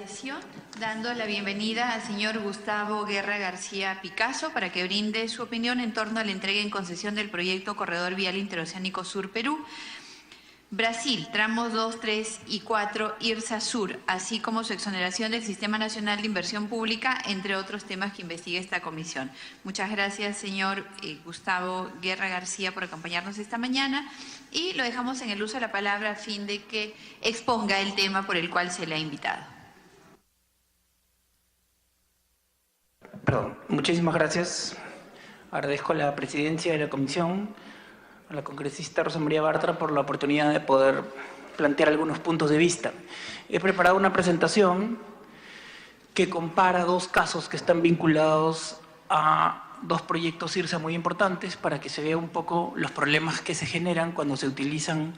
sesión, dando la bienvenida al señor Gustavo Guerra García Picasso para que brinde su opinión en torno a la entrega en concesión del proyecto Corredor Vial Interoceánico Sur Perú, Brasil, tramos 2, 3 y 4, IRSA Sur, así como su exoneración del Sistema Nacional de Inversión Pública, entre otros temas que investiga esta comisión. Muchas gracias, señor Gustavo Guerra García, por acompañarnos esta mañana y lo dejamos en el uso de la palabra a fin de que exponga el tema por el cual se le ha invitado. Perdón, muchísimas gracias. Agradezco a la presidencia de la comisión, a la congresista Rosa María Bartra por la oportunidad de poder plantear algunos puntos de vista. He preparado una presentación que compara dos casos que están vinculados a dos proyectos IRSA muy importantes para que se vea un poco los problemas que se generan cuando se utilizan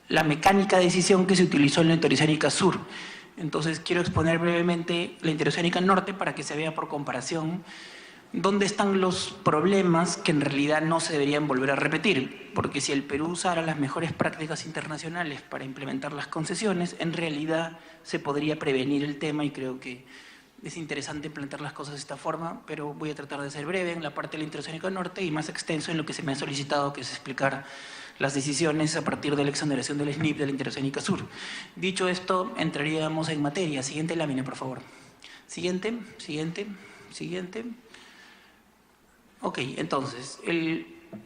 la mecánica de decisión que se utilizó en la Interoceánica Sur. Entonces quiero exponer brevemente la Interoceánica Norte para que se vea por comparación dónde están los problemas que en realidad no se deberían volver a repetir, porque si el Perú usara las mejores prácticas internacionales para implementar las concesiones, en realidad se podría prevenir el tema y creo que es interesante plantear las cosas de esta forma, pero voy a tratar de ser breve en la parte de la Interoceánica Norte y más extenso en lo que se me ha solicitado, que es explicar las decisiones a partir de la exoneración del SNIP de la Interoceánica Sur. Dicho esto, entraríamos en materia. Siguiente lámina, por favor. Siguiente. Ok, entonces,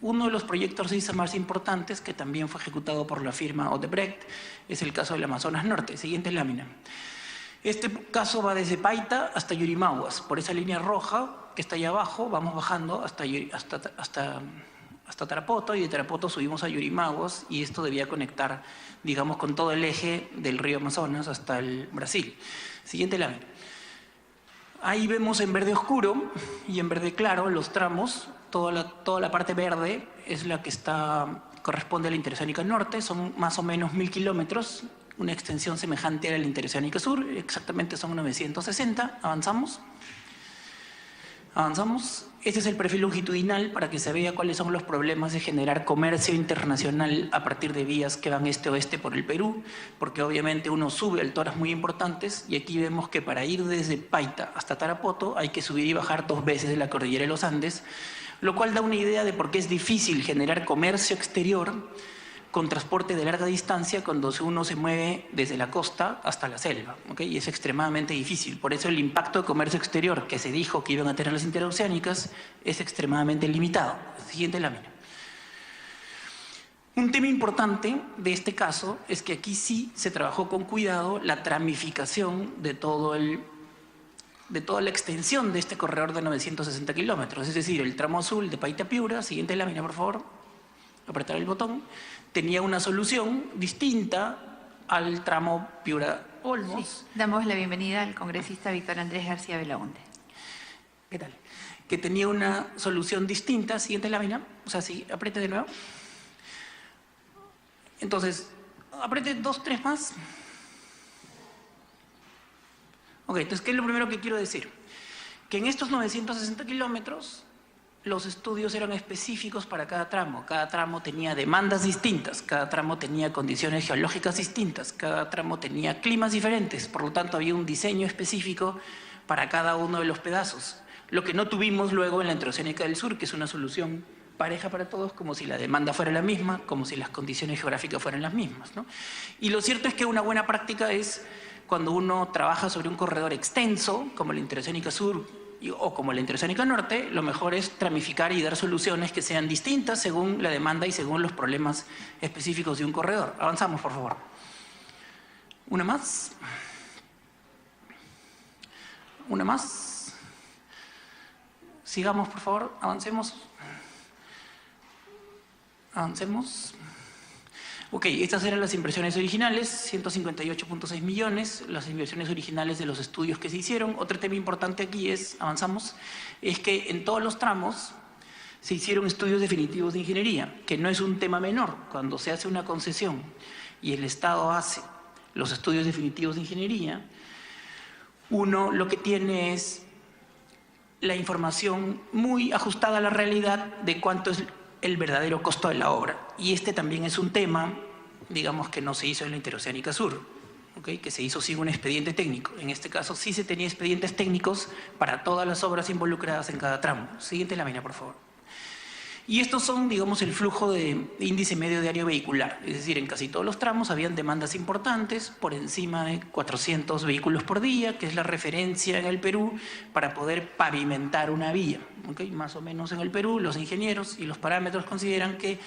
uno de los proyectos IRSA más importantes, que también fue ejecutado por la firma Odebrecht, es el caso del Amazonas Norte. Siguiente lámina. Este caso va desde Paita hasta Yurimaguas. Por esa línea roja que está ahí abajo, vamos bajando hasta Tarapoto, y de Tarapoto subimos a Yurimaguas, y esto debía conectar, digamos, con todo el eje del río Amazonas hasta el Brasil. Siguiente lámina. Ahí vemos en verde oscuro y en verde claro los tramos. Toda la parte verde es la que corresponde a la Interoceánica Norte, son más o menos 1000 kilómetros, una extensión semejante a la Interoceánica Sur, exactamente son 960. Avanzamos. Este es el perfil longitudinal para que se vea cuáles son los problemas de generar comercio internacional a partir de vías que van este-oeste por el Perú, porque obviamente uno sube alturas muy importantes y aquí vemos que para ir desde Paita hasta Tarapoto hay que subir y bajar 2 veces de la cordillera de los Andes, lo cual da una idea de por qué es difícil generar comercio exterior con transporte de larga distancia cuando uno se mueve desde la costa hasta la selva, ¿okay? Y es extremadamente difícil. Por eso el impacto de comercio exterior que se dijo que iban a tener las interoceánicas es extremadamente limitado. Siguiente lámina. Un tema importante de este caso es que aquí sí se trabajó con cuidado la tramificación de toda la extensión de este corredor de 960 kilómetros, es decir, el tramo azul de Paita a Piura. Siguiente lámina, por favor. Apretar el botón. Tenía una solución distinta al tramo Piura-Olmos. Sí, damos la bienvenida al congresista Víctor Andrés García Belaunde. ¿Qué tal? Que tenía una solución distinta. Siguiente lámina. O sea, sí, apriete de nuevo. Entonces, apriete 2, 3 más. Ok, entonces, ¿qué es lo primero que quiero decir? Que en estos 960 kilómetros los estudios eran específicos para cada tramo tenía demandas distintas, cada tramo tenía condiciones geológicas distintas, cada tramo tenía climas diferentes, por lo tanto había un diseño específico para cada uno de los pedazos, lo que no tuvimos luego en la Interoceánica del Sur, que es una solución pareja para todos, como si la demanda fuera la misma, como si las condiciones geográficas fueran las mismas, ¿no? Y lo cierto es que una buena práctica es cuando uno trabaja sobre un corredor extenso, como la Interoceánica Sur, o como la Interoceánica Norte, lo mejor es tramificar y dar soluciones que sean distintas según la demanda y según los problemas específicos de un corredor. Avanzamos, por favor. Una más. Sigamos, por favor. Avancemos. Ok, estas eran las inversiones originales, 158.6 millones, las inversiones originales de los estudios que se hicieron. Otro tema importante aquí es, avanzamos, es que en todos los tramos se hicieron estudios definitivos de ingeniería, que no es un tema menor. Cuando se hace una concesión y el Estado hace los estudios definitivos de ingeniería, uno lo que tiene es la información muy ajustada a la realidad de cuánto es el verdadero costo de la obra. Y este también es un tema, digamos, que no se hizo en la Interoceánica Sur. ¿okay? Que se hizo sin un expediente técnico. En este caso sí se tenía expedientes técnicos para todas las obras involucradas en cada tramo. Siguiente lámina, por favor. Y estos son, digamos, el flujo de índice medio diario vehicular. Es decir, en casi todos los tramos habían demandas importantes, por encima de 400 vehículos por día, que es la referencia en el Perú para poder pavimentar una vía. ¿Okay? Más o menos en el Perú, los ingenieros y los parámetros consideran que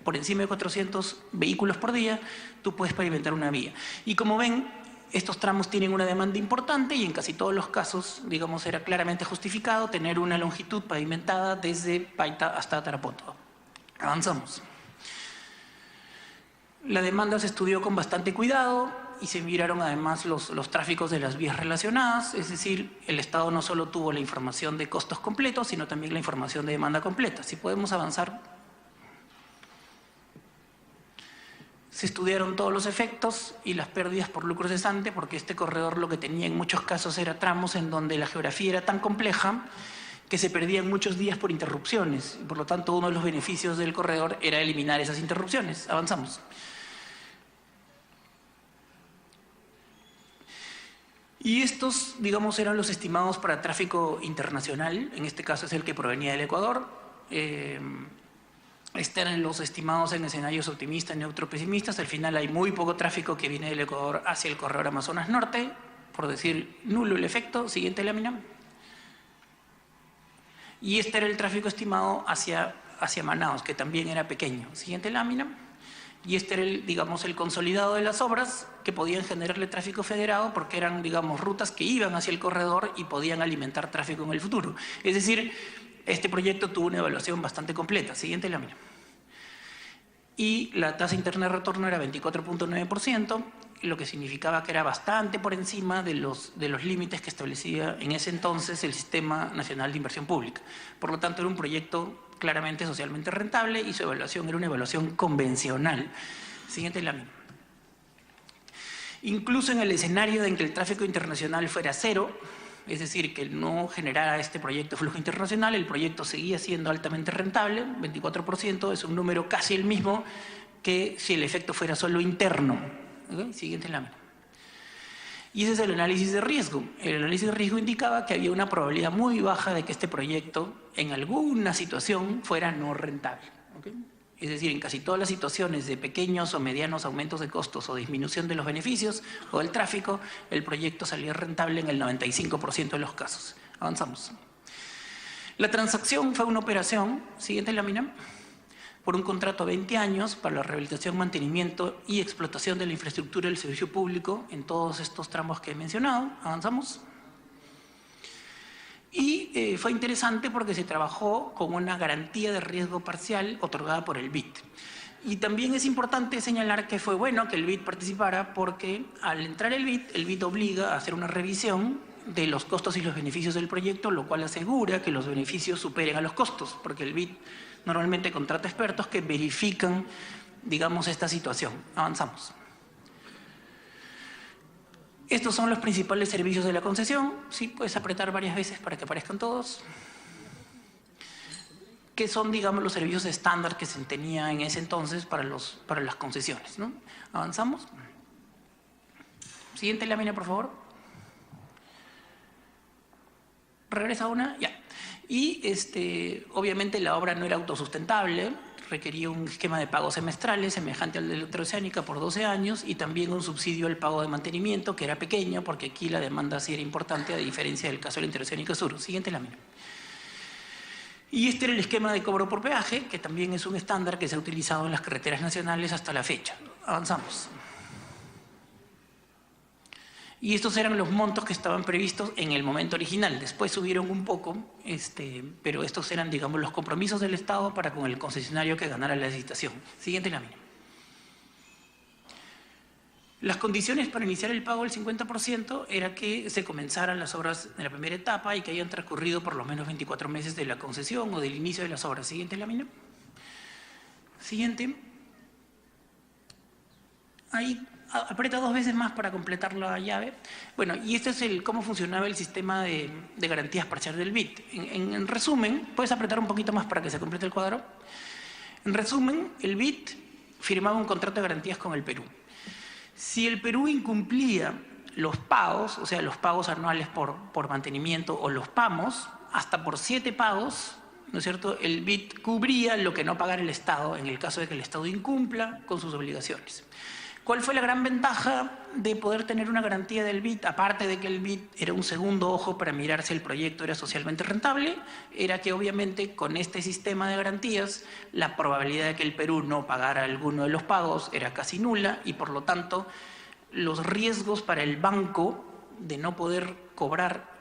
por encima de 400 vehículos por día, tú puedes pavimentar una vía. Y como ven, estos tramos tienen una demanda importante y en casi todos los casos, digamos, era claramente justificado tener una longitud pavimentada desde Paita hasta Tarapoto. Avanzamos. La demanda se estudió con bastante cuidado y se miraron además los tráficos de las vías relacionadas, es decir, el Estado no solo tuvo la información de costos completos, sino también la información de demanda completa. Si podemos avanzar. Se estudiaron todos los efectos y las pérdidas por lucro cesante, porque este corredor lo que tenía en muchos casos era tramos en donde la geografía era tan compleja que se perdían muchos días por interrupciones. Y por lo tanto, uno de los beneficios del corredor era eliminar esas interrupciones. Avanzamos. Y estos, digamos, eran los estimados para tráfico internacional. En este caso es el que provenía del Ecuador. Están los estimados en escenarios optimistas, neutro, pesimistas. Al final hay muy poco tráfico que viene del Ecuador hacia el corredor Amazonas Norte, por decir nulo el efecto. Siguiente lámina. Y este era el tráfico estimado hacia Manaos, que también era pequeño. Siguiente lámina. Y este era, digamos, el consolidado de las obras que podían generarle tráfico federado porque eran, digamos, rutas que iban hacia el corredor y podían alimentar tráfico en el futuro. Es decir, este proyecto tuvo una evaluación bastante completa. Siguiente lámina. Y la tasa interna de retorno era 24.9%, lo que significaba que era bastante por encima de los límites que establecía en ese entonces el Sistema Nacional de Inversión Pública. Por lo tanto, era un proyecto claramente socialmente rentable y su evaluación era una evaluación convencional. Siguiente lámina. Incluso en el escenario en que el tráfico internacional fuera cero, es decir, que no generara este proyecto de flujo internacional, el proyecto seguía siendo altamente rentable, 24%, es un número casi el mismo que si el efecto fuera solo interno. ¿Okay? Siguiente lámina. Y ese es el análisis de riesgo. El análisis de riesgo indicaba que había una probabilidad muy baja de que este proyecto en alguna situación fuera no rentable. ¿Okay? Es decir, en casi todas las situaciones de pequeños o medianos aumentos de costos o disminución de los beneficios o del tráfico, el proyecto salía rentable en el 95% de los casos. Avanzamos. La transacción fue una operación, siguiente lámina, por un contrato a 20 años para la rehabilitación, mantenimiento y explotación de la infraestructura del servicio público en todos estos tramos que he mencionado. Avanzamos. Y fue interesante porque se trabajó con una garantía de riesgo parcial otorgada por el BID. Y también es importante señalar que fue bueno que el BID participara porque al entrar el BID obliga a hacer una revisión de los costos y los beneficios del proyecto, lo cual asegura que los beneficios superen a los costos, porque el BID normalmente contrata expertos que verifican, digamos, esta situación. Avanzamos. Estos son los principales servicios de la concesión. Sí, puedes apretar varias veces para que aparezcan todos. Que son, digamos, los servicios estándar que se tenía en ese entonces para las concesiones, ¿no? Avanzamos. Siguiente lámina, por favor. Regresa una, ya. Y obviamente la obra no era autosustentable, requería un esquema de pago semestrales semejante al de Electroceánica por 12 años y también un subsidio al pago de mantenimiento que era pequeño porque aquí la demanda sí era importante a diferencia del caso de la Interoceánica Sur. Siguiente lámina. Y este era el esquema de cobro por peaje, que también es un estándar que se ha utilizado en las carreteras nacionales hasta la fecha. Avanzamos. Y estos eran los montos que estaban previstos en el momento original. Después subieron un poco, pero estos eran, digamos, los compromisos del Estado para con el concesionario que ganara la licitación. Siguiente lámina. Las condiciones para iniciar el pago del 50% era que se comenzaran las obras en la primera etapa y que hayan transcurrido por lo menos 24 meses de la concesión o del inicio de las obras. Siguiente lámina. Siguiente. Ahí aprieta 2 veces más para completar la llave. Bueno, y este es cómo funcionaba el sistema de garantías parciales del BID. En resumen, puedes apretar un poquito más para que se complete el cuadro. En resumen, el BID firmaba un contrato de garantías con el Perú. Si el Perú incumplía los pagos, o sea, los pagos anuales por mantenimiento o los PAMOS, hasta por 7 pagos, ¿no es cierto?, el BID cubría lo que no pagara el Estado en el caso de que el Estado incumpla con sus obligaciones. ¿Cuál fue la gran ventaja de poder tener una garantía del BID? Aparte de que el BID era un segundo ojo para mirar si el proyecto era socialmente rentable, era que obviamente con este sistema de garantías la probabilidad de que el Perú no pagara alguno de los pagos era casi nula y por lo tanto los riesgos para el banco de no poder cobrar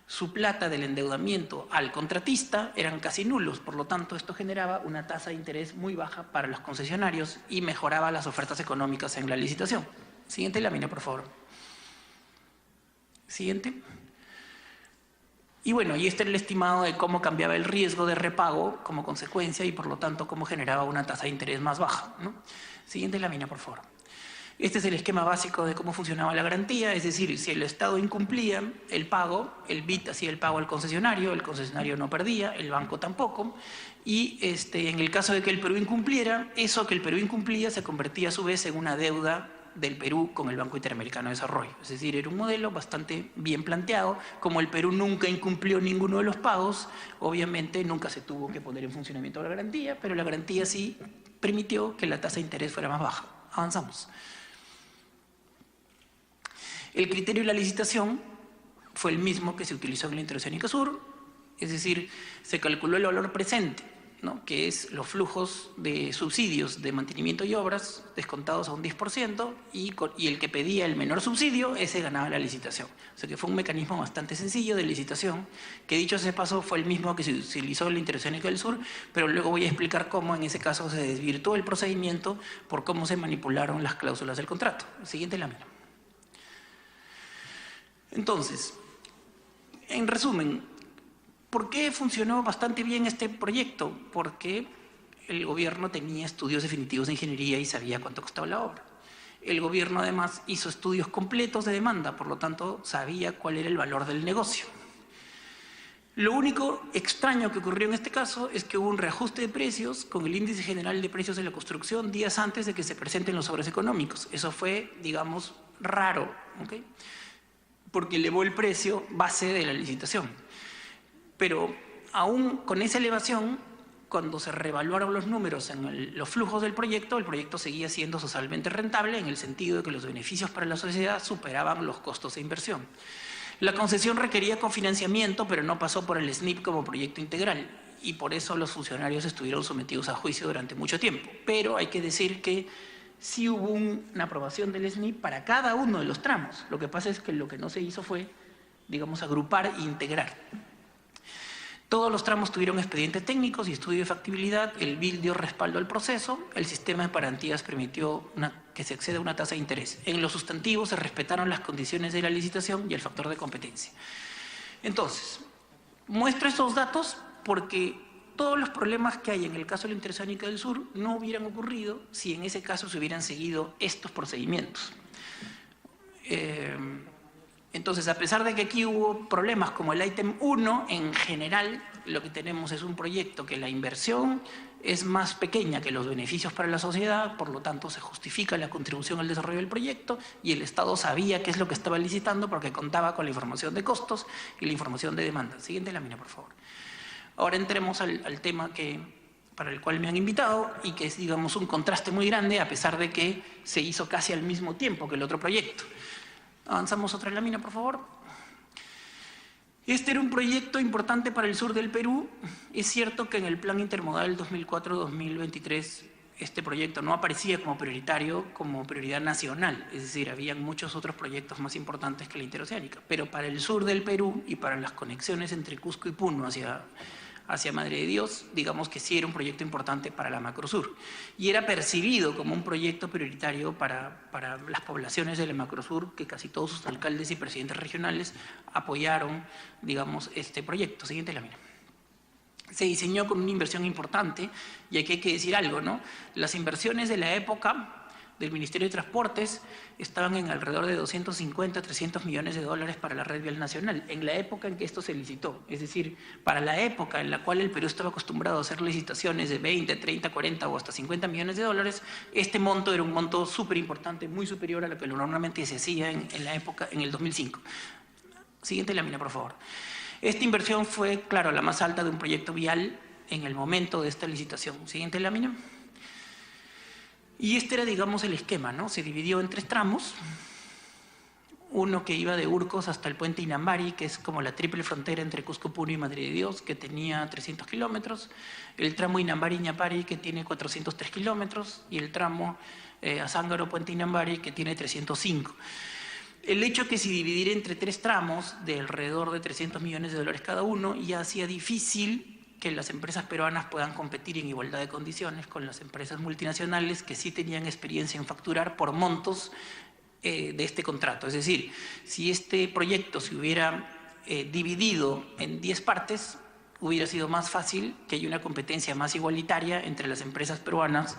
su plata del endeudamiento al contratista eran casi nulos. Por lo tanto, esto generaba una tasa de interés muy baja para los concesionarios y mejoraba las ofertas económicas en la licitación. Siguiente lámina, por favor. Siguiente. Y bueno, y este era el estimado de cómo cambiaba el riesgo de repago como consecuencia y por lo tanto cómo generaba una tasa de interés más baja, ¿no? Siguiente lámina, por favor. Este es el esquema básico de cómo funcionaba la garantía, es decir, si el Estado incumplía el pago, el BID hacía el pago al concesionario, el concesionario no perdía, el banco tampoco, y en el caso de que el Perú incumpliera, eso que el Perú incumplía se convertía a su vez en una deuda del Perú con el Banco Interamericano de Desarrollo. Es decir, era un modelo bastante bien planteado. Como el Perú nunca incumplió ninguno de los pagos, obviamente nunca se tuvo que poner en funcionamiento la garantía, pero la garantía sí permitió que la tasa de interés fuera más baja. Avanzamos. El criterio de la licitación fue el mismo que se utilizó en la Interoceánica Sur, es decir, se calculó el valor presente, ¿no?, que es los flujos de subsidios de mantenimiento y obras descontados a un 10% y el que pedía el menor subsidio, ese ganaba la licitación. O sea que fue un mecanismo bastante sencillo de licitación, que dicho sea de paso fue el mismo que se utilizó en la Interoceánica del Sur, pero luego voy a explicar cómo en ese caso se desvirtuó el procedimiento por cómo se manipularon las cláusulas del contrato. Siguiente lámina. Entonces, en resumen, ¿por qué funcionó bastante bien este proyecto? Porque el gobierno tenía estudios definitivos de ingeniería y sabía cuánto costaba la obra. El gobierno además hizo estudios completos de demanda, por lo tanto sabía cuál era el valor del negocio. Lo único extraño que ocurrió en este caso es que hubo un reajuste de precios con el índice general de precios de la construcción días antes de que se presenten los sobres económicos. Eso fue, digamos, raro, ¿ok?, porque elevó el precio base de la licitación. Pero aún con esa elevación, cuando se reevaluaron los números en los flujos del proyecto, el proyecto seguía siendo socialmente rentable en el sentido de que los beneficios para la sociedad superaban los costos de inversión. La concesión requería cofinanciamiento, pero no pasó por el SNIP como proyecto integral y por eso los funcionarios estuvieron sometidos a juicio durante mucho tiempo. Pero hay que decir que sí hubo una aprobación del SNIP para cada uno de los tramos. Lo que pasa es que lo que no se hizo fue, digamos, agrupar e integrar. Todos los tramos tuvieron expedientes técnicos y estudio de factibilidad, el BID dio respaldo al proceso, el sistema de garantías permitió que se acceda a una tasa de interés. En los sustantivos se respetaron las condiciones de la licitación y el factor de competencia. Entonces, muestro estos datos porque todos los problemas que hay en el caso de la Interoceánica del Sur no hubieran ocurrido si en ese caso se hubieran seguido estos procedimientos. Entonces, a pesar de que aquí hubo problemas como el ítem 1, en general lo que tenemos es un proyecto que la inversión es más pequeña que los beneficios para la sociedad, por lo tanto se justifica la contribución al desarrollo del proyecto y el Estado sabía qué es lo que estaba licitando porque contaba con la información de costos y la información de demanda. Siguiente lámina, por favor. Ahora entremos al tema para el cual me han invitado y que es, digamos, un contraste muy grande a pesar de que se hizo casi al mismo tiempo que el otro proyecto. Avanzamos otra lámina, por favor. Este era un proyecto importante para el sur del Perú. Es cierto que en el Plan Intermodal 2004-2023 este proyecto no aparecía como prioritario, como prioridad nacional. Es decir, habían muchos otros proyectos más importantes que la interoceánica. Pero para el sur del Perú y para las conexiones entre Cusco y Puno hacia Madre de Dios, digamos que sí era un proyecto importante para la Macrosur. Y era percibido como un proyecto prioritario para las poblaciones de la Macrosur, que casi todos sus alcaldes y presidentes regionales apoyaron, digamos, este proyecto. Siguiente lámina. Se diseñó con una inversión importante, y aquí hay que decir algo, ¿no? Las inversiones de la época del Ministerio de Transportes estaban en alrededor de 250, 300 millones de dólares para la red vial nacional, en la época en que esto se licitó. Es decir, para la época en la cual el Perú estaba acostumbrado a hacer licitaciones de 20, 30, 40 o hasta 50 millones de dólares, este monto era un monto súper importante, muy superior a lo que normalmente se hacía en la época, en el 2005. Siguiente lámina, por favor. Esta inversión fue, claro, la más alta de un proyecto vial en el momento de esta licitación. Siguiente lámina. Y este era, digamos, el esquema, ¿no? Se dividió en 3 tramos. Uno que iba de Urcos hasta el puente Inambari, que es como la triple frontera entre Cusco, Puno y Madre de Dios, que tenía 300 kilómetros. El tramo Inambari-Ñapari, que tiene 403 kilómetros. Y el tramo Azángaro-Puente Inambari, que tiene 305. El hecho que se dividiera entre 3 tramos de alrededor de 300 millones de dólares cada uno ya hacía difícil que las empresas peruanas puedan competir en igualdad de condiciones con las empresas multinacionales que sí tenían experiencia en facturar por montos de este contrato. Es decir, si este proyecto se hubiera dividido en 10 partes, hubiera sido más fácil que haya una competencia más igualitaria entre las empresas peruanas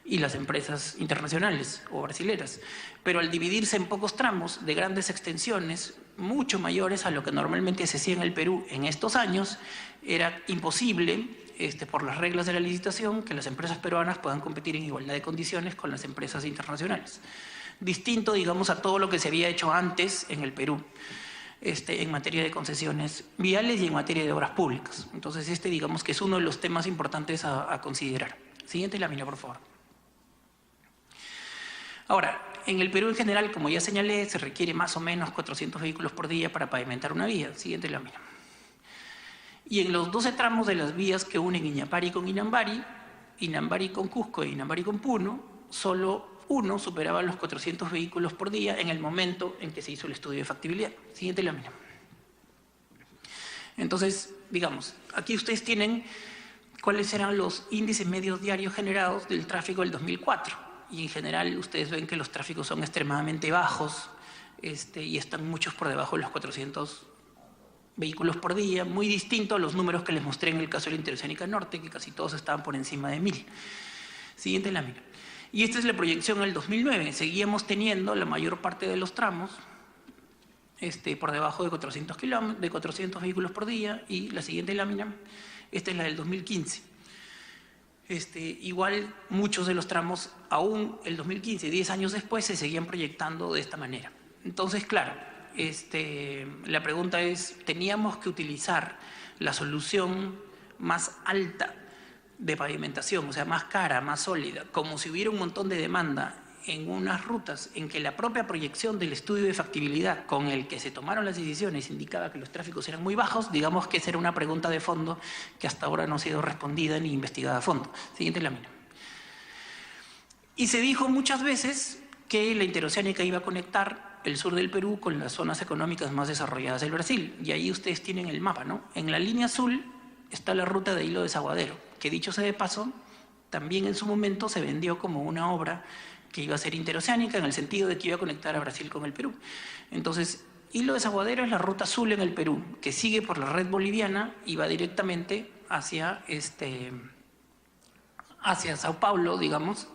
y las empresas internacionales o brasileras. Pero al dividirse en pocos tramos de grandes extensiones, mucho mayores a lo que normalmente se hacía en el Perú en estos años, era imposible, por las reglas de la licitación, que las empresas peruanas puedan competir en igualdad de condiciones con las empresas internacionales. Distinto, digamos, a todo lo que se había hecho antes en el Perú, en materia de concesiones viales y en materia de obras públicas. Entonces, digamos que es uno de los temas importantes a considerar. Siguiente lámina, por favor. Ahora, en el Perú en general, como ya señalé, se requiere más o menos 400 vehículos por día para pavimentar una vía. Siguiente lámina. Y en los 12 tramos de las vías que unen Iñapari con Inambari, Inambari con Cusco e Inambari con Puno, solo uno superaba los 400 vehículos por día en el momento en que se hizo el estudio de factibilidad. Siguiente lámina. Entonces, digamos, aquí ustedes tienen cuáles eran los índices medios diarios generados del tráfico del 2004. Y en general ustedes ven que los tráficos son extremadamente bajos y están muchos por debajo de los 400 vehículos por día, muy distinto a los números que les mostré en el caso de la Interoceánica Norte, que casi todos estaban por encima de 1000. Siguiente lámina. Y esta es la proyección del 2009. Seguíamos teniendo la mayor parte de los tramos por debajo de 400 vehículos por día. Y la siguiente lámina, esta es la del 2015. Igual muchos de los tramos, aún el 2015, 10 años después, se seguían proyectando de esta manera. Entonces, claro, la pregunta es, ¿teníamos que utilizar la solución más alta de pavimentación, o sea, más cara, más sólida, como si hubiera un montón de demanda en unas rutas en que la propia proyección del estudio de factibilidad con el que se tomaron las decisiones indicaba que los tráficos eran muy bajos? Digamos que esa era una pregunta de fondo que hasta ahora no ha sido respondida ni investigada a fondo. Siguiente lámina. Y se dijo muchas veces que la Interoceánica iba a conectar el sur del Perú con las zonas económicas más desarrolladas del Brasil. Y ahí ustedes tienen el mapa, ¿no? En la línea azul está la ruta de Hilo Desaguadero, que dicho sea de paso, también en su momento se vendió como una obra que iba a ser interoceánica en el sentido de que iba a conectar a Brasil con el Perú. Entonces, Hilo Desaguadero es la ruta azul en el Perú, que sigue por la red boliviana y va directamente hacia Sao Paulo, digamos,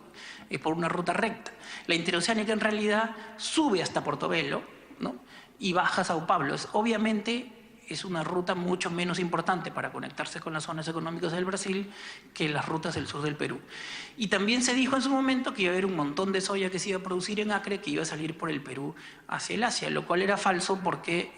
por una ruta recta. La interoceánica en realidad sube hasta Portobelo, ¿no? Y baja a Sao Paulo. Obviamente es una ruta mucho menos importante para conectarse con las zonas económicas del Brasil que las rutas del sur del Perú. Y también se dijo en su momento que iba a haber un montón de soya que se iba a producir en Acre, que iba a salir por el Perú hacia el Asia, lo cual era falso porque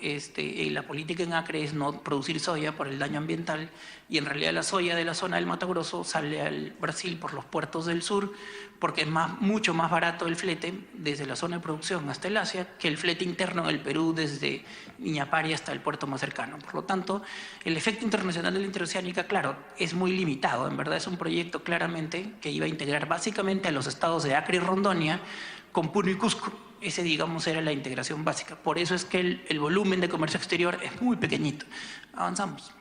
la política en Acre es no producir soya por el daño ambiental, y en realidad la soya de la zona del Mato Grosso sale al Brasil por los puertos del sur porque es mucho más barato el flete desde la zona de producción hasta el Asia que el flete interno en el Perú desde Iñapari hasta el puerto más cercano. Por lo tanto, el efecto internacional de la interoceánica, claro, es muy limitado. En verdad es un proyecto claramente que iba a integrar básicamente a los estados de Acre y Rondônia con Puno y Cusco. Ese, digamos, era la integración básica. Por eso es que el volumen de comercio exterior es muy pequeñito. Avanzamos.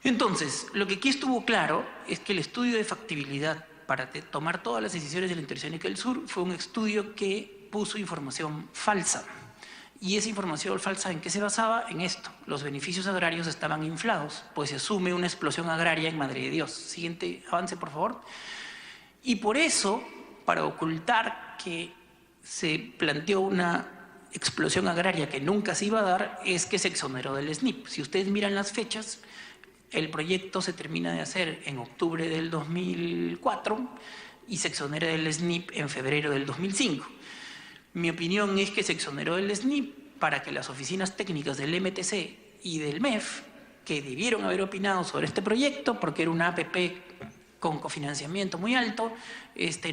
Entonces, lo que aquí estuvo claro es que el estudio de factibilidad para tomar todas las decisiones de la Interoceánica del Sur fue un estudio que puso información falsa. Y esa información falsa, ¿en qué se basaba? En esto: los beneficios agrarios estaban inflados, pues se asume una explosión agraria en Madre de Dios. Siguiente avance, por favor. Y por eso para ocultar que se planteó una explosión agraria que nunca se iba a dar es que se exoneró del SNIP. Si ustedes miran las fechas, el proyecto se termina de hacer en octubre del 2004 y se exonera del SNIP en febrero del 2005. Mi opinión es que se exoneró del SNIP para que las oficinas técnicas del MTC y del MEF, que debieron haber opinado sobre este proyecto, porque era una APP con cofinanciamiento muy alto,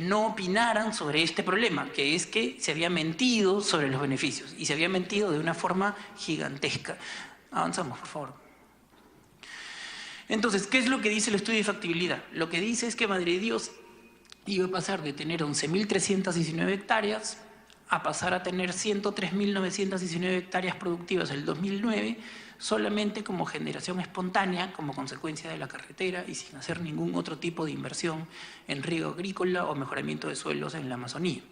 no opinaran sobre este problema, que es que se había mentido sobre los beneficios, y se había mentido de una forma gigantesca. Avanzamos, por favor. Entonces, ¿qué es lo que dice el estudio de factibilidad? Lo que dice es que Madre de Dios iba a pasar de tener 11.319 hectáreas a pasar a tener 103.919 hectáreas productivas en el 2009, solamente como generación espontánea, como consecuencia de la carretera y sin hacer ningún otro tipo de inversión en riego agrícola o mejoramiento de suelos en la Amazonía.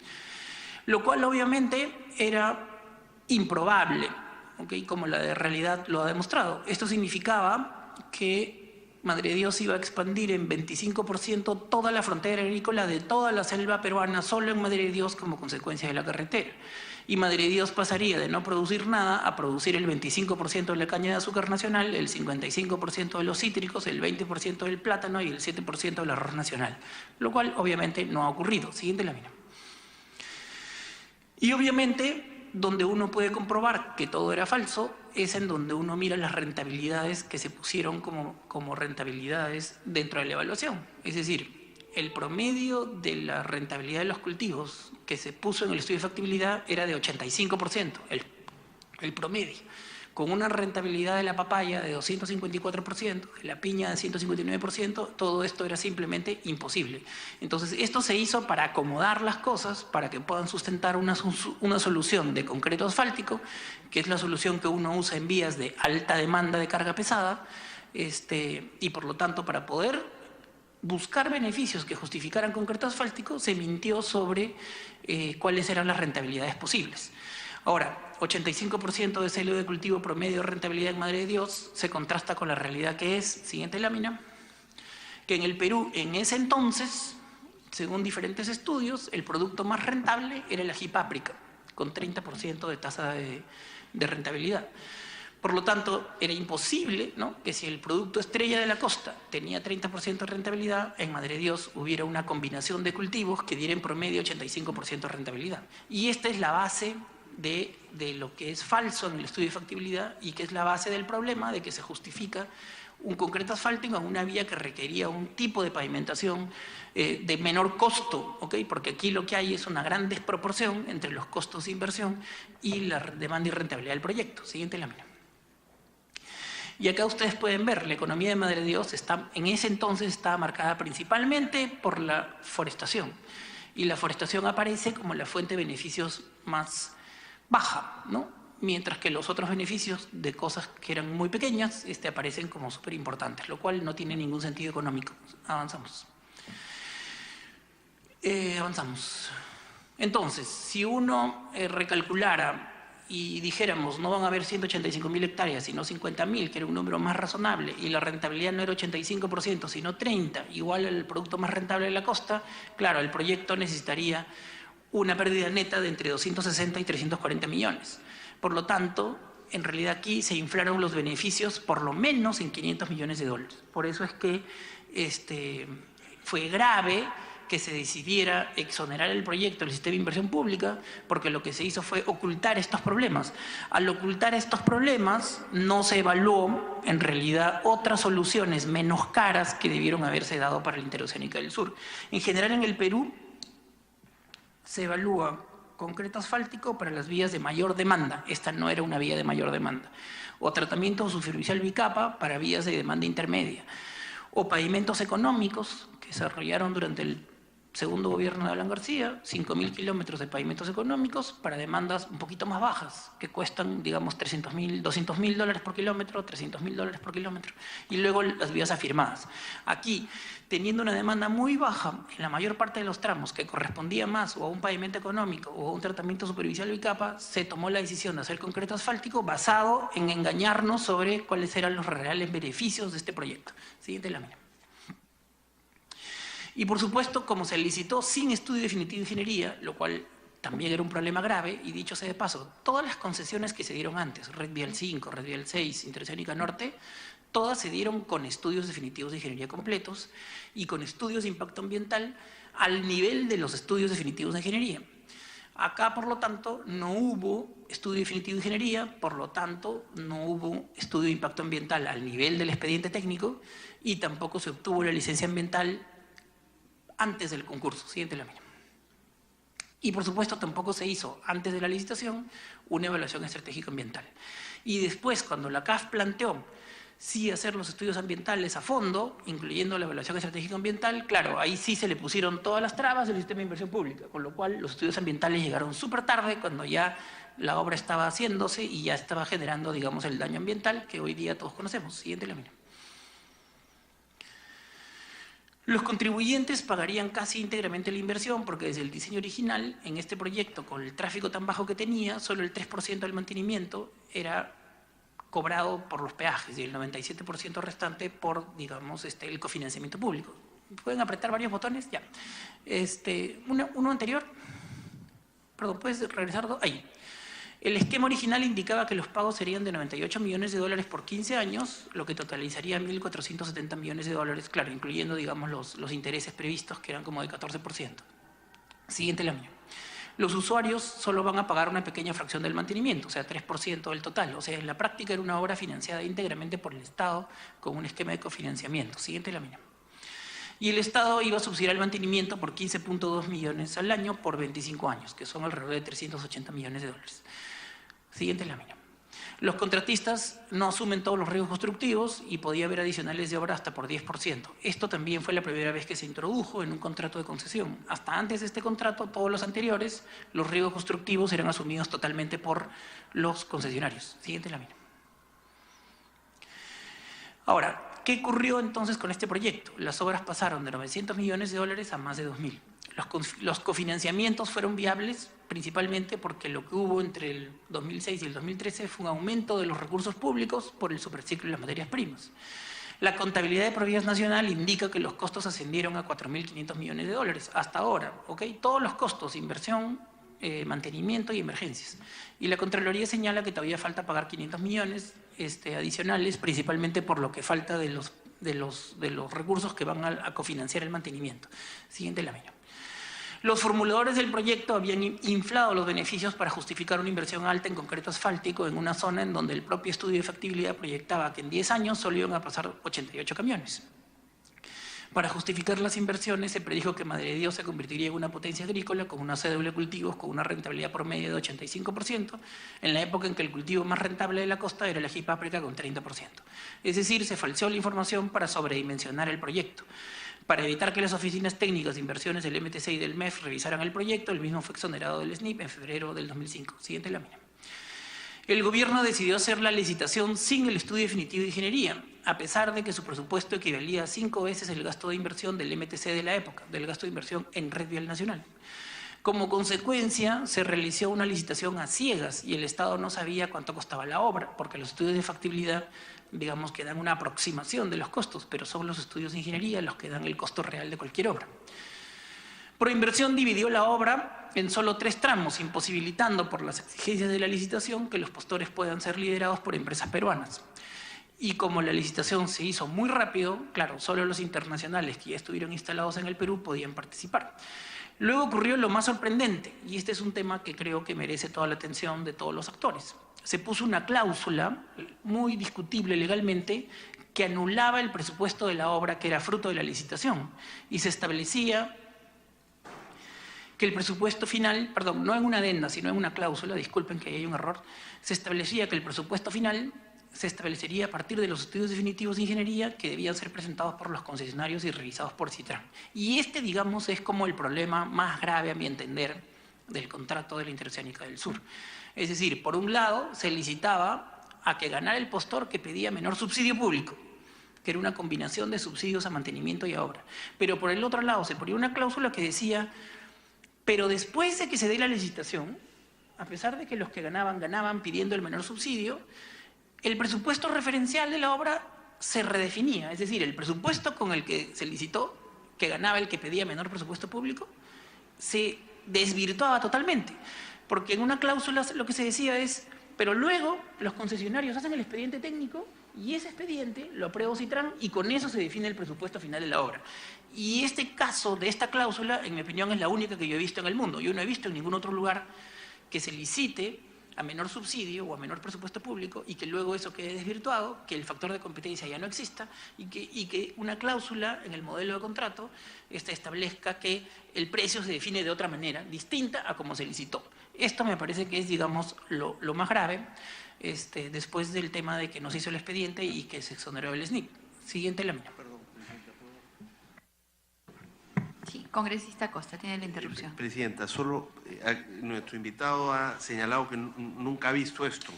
Lo cual obviamente era improbable, ¿okay? Como la realidad lo ha demostrado. Esto significaba que Madre de Dios iba a expandir en 25% toda la frontera agrícola de toda la selva peruana solo en Madre de Dios como consecuencia de la carretera. Y Madre de Dios pasaría de no producir nada a producir el 25% de la caña de azúcar nacional, el 55% de los cítricos, el 20% del plátano y el 7% del arroz nacional. Lo cual obviamente no ha ocurrido. Siguiente lámina. Y obviamente donde uno puede comprobar que todo era falso es en donde uno mira las rentabilidades que se pusieron como rentabilidades dentro de la evaluación. Es decir, el promedio de la rentabilidad de los cultivos que se puso en el estudio de factibilidad era de 85%, el promedio, con una rentabilidad de la papaya de 254%, de la piña de 159%, todo esto era simplemente imposible. Entonces, esto se hizo para acomodar las cosas, para que puedan sustentar una solución de concreto asfáltico, que es la solución que uno usa en vías de alta demanda de carga pesada, y por lo tanto, para poder buscar beneficios que justificaran concreto asfáltico, se mintió sobre cuáles eran las rentabilidades posibles. Ahora, 85% de celo de cultivo promedio de rentabilidad en Madre de Dios se contrasta con la realidad que es, siguiente lámina, que en el Perú en ese entonces, según diferentes estudios, el producto más rentable era el ají páprica, con 30% de tasa de rentabilidad. Por lo tanto, era imposible, ¿no?, que si el producto estrella de la costa tenía 30% de rentabilidad, en Madre de Dios hubiera una combinación de cultivos que diera en promedio 85% de rentabilidad. Y esta es la base de lo que es falso en el estudio de factibilidad y que es la base del problema de que se justifica un concreto asfáltico en una vía que requería un tipo de pavimentación de menor costo, ¿okay? Porque aquí lo que hay es una gran desproporción entre los costos de inversión y la demanda y rentabilidad del proyecto. Siguiente lámina. Y acá ustedes pueden ver, la economía de Madre de Dios en ese entonces estaba marcada principalmente por la forestación. Y la forestación aparece como la fuente de beneficios más baja, ¿no? Mientras que los otros beneficios de cosas que eran muy pequeñas aparecen como súper importantes, lo cual no tiene ningún sentido económico. Avanzamos. Avanzamos. Entonces, si uno recalculara y dijéramos no van a haber 185.000 hectáreas, sino 50.000, que era un número más razonable, y la rentabilidad no era 85%, sino 30%, igual al producto más rentable de la costa, claro, el proyecto necesitaría una pérdida neta de entre 260 y 340 millones. Por lo tanto, en realidad aquí se inflaron los beneficios por lo menos en 500 millones de dólares. Por eso es que fue grave que se decidiera exonerar el proyecto del sistema de inversión pública, porque lo que se hizo fue ocultar estos problemas. Al ocultar estos problemas, no se evaluó en realidad otras soluciones menos caras que debieron haberse dado para la Interoceánica del Sur. En general, en el Perú se evalúa concreto asfáltico para las vías de mayor demanda. Esta no era una vía de mayor demanda. O tratamiento superficial bicapa para vías de demanda intermedia. O pavimentos económicos que se desarrollaron durante el segundo gobierno de Alan García, 5.000 kilómetros de pavimentos económicos para demandas un poquito más bajas, que cuestan, digamos, $200.000 por kilómetro, $300.000 por kilómetro, y luego las vías afirmadas. Aquí, teniendo una demanda muy baja en la mayor parte de los tramos, que correspondía más o a un pavimento económico o a un tratamiento superficial bicapa, se tomó la decisión de hacer concreto asfáltico basado en engañarnos sobre cuáles eran los reales beneficios de este proyecto. Siguiente lámina. Y por supuesto, como se licitó sin estudio definitivo de ingeniería, lo cual también era un problema grave, y dicho sea de paso, todas las concesiones que se dieron antes, Red Vial 5, Red Vial 6, Interoceánica Norte, todas se dieron con estudios definitivos de ingeniería completos y con estudios de impacto ambiental al nivel de los estudios definitivos de ingeniería. Acá, por lo tanto, no hubo estudio definitivo de ingeniería, por lo tanto, no hubo estudio de impacto ambiental al nivel del expediente técnico y tampoco se obtuvo la licencia ambiental antes del concurso. Siguiente lámina. Y, por supuesto, tampoco se hizo, antes de la licitación, una evaluación estratégica ambiental. Y después, cuando la CAF planteó sí hacer los estudios ambientales a fondo, incluyendo la evaluación estratégica ambiental, claro, ahí sí se le pusieron todas las trabas del sistema de inversión pública, con lo cual los estudios ambientales llegaron súper tarde, cuando ya la obra estaba haciéndose y ya estaba generando, digamos, el daño ambiental que hoy día todos conocemos. Siguiente lámina. Los contribuyentes pagarían casi íntegramente la inversión porque desde el diseño original, en este proyecto, con el tráfico tan bajo que tenía, solo el 3% del mantenimiento era cobrado por los peajes y el 97% restante por, digamos, el cofinanciamiento público. ¿Pueden apretar varios botones? Ya. Uno anterior. Perdón, ¿puedes regresar? Ahí. El esquema original indicaba que los pagos serían de $98 millones por 15 años, lo que totalizaría 1.470 millones de dólares, claro, incluyendo, digamos, los intereses previstos, que eran como de 14%. Siguiente lámina. Los usuarios solo van a pagar una pequeña fracción del mantenimiento, o sea, 3% del total. O sea, en la práctica era una obra financiada íntegramente por el Estado con un esquema de cofinanciamiento. Siguiente lámina. Y el Estado iba a subsidiar el mantenimiento por 15.2 millones al año por 25 años, que son alrededor de 380 millones de dólares. Siguiente lámina. Los contratistas no asumen todos los riesgos constructivos y podía haber adicionales de obra hasta por 10%. Esto también fue la primera vez que se introdujo en un contrato de concesión. Hasta antes de este contrato, todos los anteriores, los riesgos constructivos eran asumidos totalmente por los concesionarios. Siguiente lámina. Ahora, ¿qué ocurrió entonces con este proyecto? Las obras pasaron de 900 millones de dólares a más de 2.000. Los cofinanciamientos fueron viables principalmente porque lo que hubo entre el 2006 y el 2013 fue un aumento de los recursos públicos por el superciclo de las materias primas. La contabilidad de Provías Nacional indica que los costos ascendieron a 4.500 millones de dólares hasta ahora, ¿ok? Todos los costos, inversión, mantenimiento y emergencias. Y la Contraloría señala que todavía falta pagar 500 millones adicionales, principalmente por lo que falta de los recursos que van a cofinanciar el mantenimiento. Siguiente lámina. Los formuladores del proyecto habían inflado los beneficios para justificar una inversión alta en concreto asfáltico en una zona en donde el propio estudio de factibilidad proyectaba que en 10 años solo iban a pasar 88 camiones. Para justificar las inversiones se predijo que Madre de Dios se convertiría en una potencia agrícola con una cédula de cultivos con una rentabilidad promedio de 85%, en la época en que el cultivo más rentable de la costa era el ají páprica con 30%. Es decir, se falseó la información para sobredimensionar el proyecto. Para evitar que las oficinas técnicas de inversiones del MTC y del MEF revisaran el proyecto, el mismo fue exonerado del SNIP en febrero del 2005. Siguiente lámina. El gobierno decidió hacer la licitación sin el estudio definitivo de ingeniería, a pesar de que su presupuesto equivalía a 5 veces el gasto de inversión del MTC de la época, del gasto de inversión en Red Vial Nacional. Como consecuencia, se realizó una licitación a ciegas y el Estado no sabía cuánto costaba la obra, porque los estudios de factibilidad, digamos, que dan una aproximación de los costos, pero son los estudios de ingeniería los que dan el costo real de cualquier obra. Proinversión dividió la obra en solo 3 tramos, imposibilitando por las exigencias de la licitación que los postores puedan ser liderados por empresas peruanas. Y como la licitación se hizo muy rápido, claro, solo los internacionales que ya estuvieron instalados en el Perú podían participar. Luego ocurrió lo más sorprendente, y este es un tema que creo que merece toda la atención de todos los actores. Se puso una cláusula muy discutible legalmente que anulaba el presupuesto de la obra que era fruto de la licitación y se establecía que el presupuesto final, perdón, no en una adenda, sino en una cláusula, disculpen que hay un error, se establecía que el presupuesto final se establecería a partir de los estudios definitivos de ingeniería que debían ser presentados por los concesionarios y revisados por Citran. Y digamos, es como el problema más grave, a mi entender, del contrato de la Interoceánica del Sur. Es decir, por un lado, se licitaba a que ganara el postor que pedía menor subsidio público, que era una combinación de subsidios a mantenimiento y a obra. Pero por el otro lado, se ponía una cláusula que decía, pero después de que se dé la licitación, a pesar de que los que ganaban pidiendo el menor subsidio, el presupuesto referencial de la obra se redefinía, es decir, el presupuesto con el que se licitó que ganaba el que pedía menor presupuesto público, se desvirtuaba totalmente. Porque en una cláusula lo que se decía es, pero luego los concesionarios hacen el expediente técnico y ese expediente lo aprueba Citran y con eso se define el presupuesto final de la obra. Y este caso de esta cláusula, en mi opinión, es la única que yo he visto en el mundo. Yo no he visto en ningún otro lugar que se licite a menor subsidio o a menor presupuesto público y que luego eso quede desvirtuado, que el factor de competencia ya no exista y que una cláusula en el modelo de contrato establezca que el precio se define de otra manera, distinta a como se licitó. Esto me parece que es, digamos, lo más grave después del tema de que no se hizo el expediente y que se exoneró el SNIP. Siguiente lámina. Sí, congresista Costa, tiene la interrupción. Presidenta, solo nuestro invitado ha señalado que nunca ha visto esto.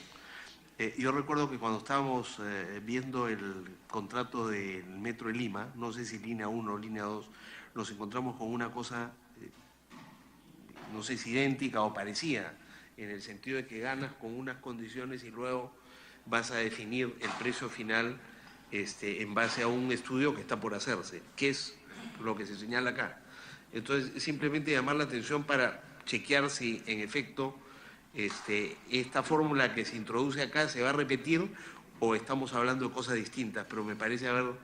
Yo recuerdo que cuando estábamos viendo el contrato del Metro de Lima, no sé si línea 1 o línea 2, nos encontramos con una cosa, no sé si idéntica o parecida, en el sentido de que ganas con unas condiciones y luego vas a definir el precio final en base a un estudio que está por hacerse, que es lo que se señala acá. Entonces, simplemente llamar la atención para chequear si en efecto esta fórmula que se introduce acá se va a repetir o estamos hablando de cosas distintas, pero me parece haber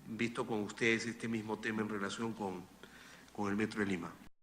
visto con ustedes este mismo tema en relación con el Metro de Lima.